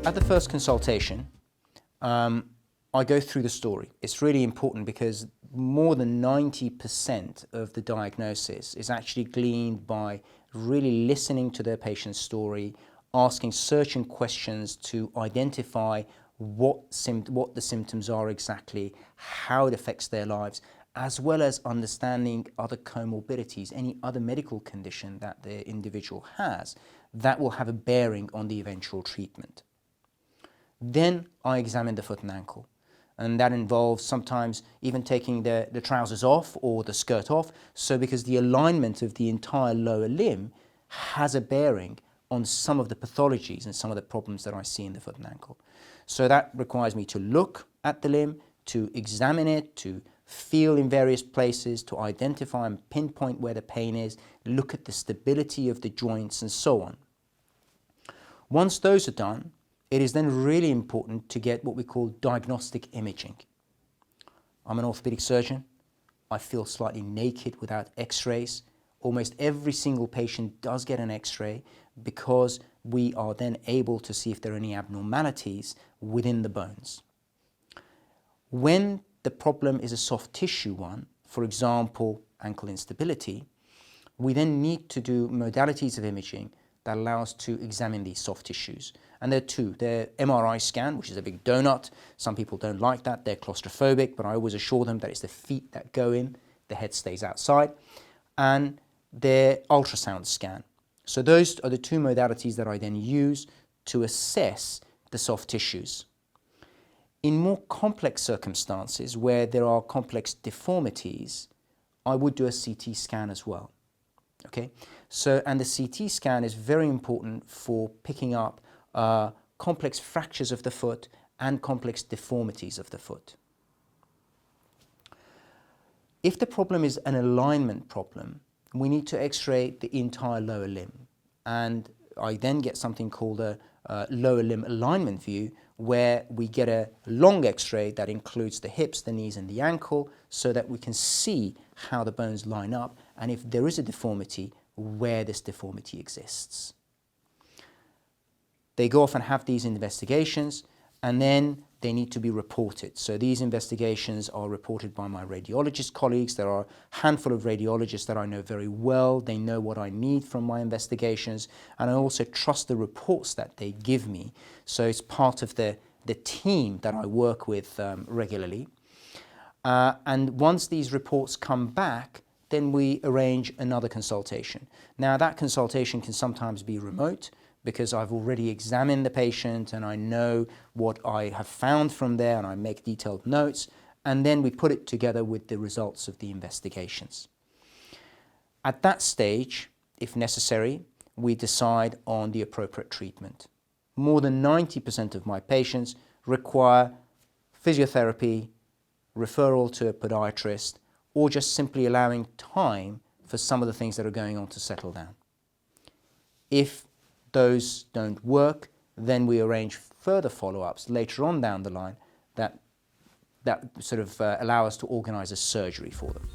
At the first consultation, I go through the story. It's really important because more than 90% of the diagnosis is actually gleaned by really listening to their patient's story, asking searching questions to identify what the symptoms are exactly, how it affects their lives, as well as understanding other comorbidities, any other medical condition that the individual has that will have a bearing on the eventual treatment. Then I examine the foot and ankle, and that involves sometimes even taking the trousers off or the skirt off, so because the alignment of the entire lower limb has a bearing on some of the pathologies and some of the problems that I see in the foot and ankle. So that requires me to look at the limb, to examine it, to feel in various places, to identify and pinpoint where the pain is, look at the stability of the joints and so on. Once those are done, it is then really important to get what we call diagnostic imaging. I'm an orthopedic surgeon. I feel slightly naked without x-rays. Almost every single patient does get an x-ray because we are then able to see if there are any abnormalities within the bones. When the problem is a soft tissue one, for example, ankle instability, we then need to do modalities of imaging that allow us to examine these soft tissues. And there are two. They're MRI scan, which is a big donut. Some people don't like that. They're claustrophobic, but I always assure them that it's the feet that go in, the head stays outside. And they're ultrasound scan. So those are the two modalities that I then use to assess the soft tissues. In more complex circumstances where there are complex deformities, I would do a CT scan as well. Okay? So, and the CT scan is very important for picking up complex fractures of the foot and complex deformities of the foot. If the problem is an alignment problem, we need to x-ray the entire lower limb. And I then get something called a lower limb alignment view, where we get a long x-ray that includes the hips, the knees and the ankle, so that we can see how the bones line up and if there is a deformity, where this deformity exists. They go off and have these investigations, and then they need to be reported. So these investigations are reported by my radiologist colleagues. There are a handful of radiologists that I know very well. They know what I need from my investigations, and I also trust the reports that they give me. So it's part of the team that I work with regularly. And once these reports come back, then we arrange another consultation. Now that consultation can sometimes be remote, because I've already examined the patient and I know what I have found from there and I make detailed notes, and then we put it together with the results of the investigations. At that stage, if necessary, we decide on the appropriate treatment. More than 90% of my patients require physiotherapy, referral to a podiatrist, or just simply allowing time for some of the things that are going on to settle down. If those don't work, then we arrange further follow-ups later on down the line that sort of allow us to organize a surgery for them.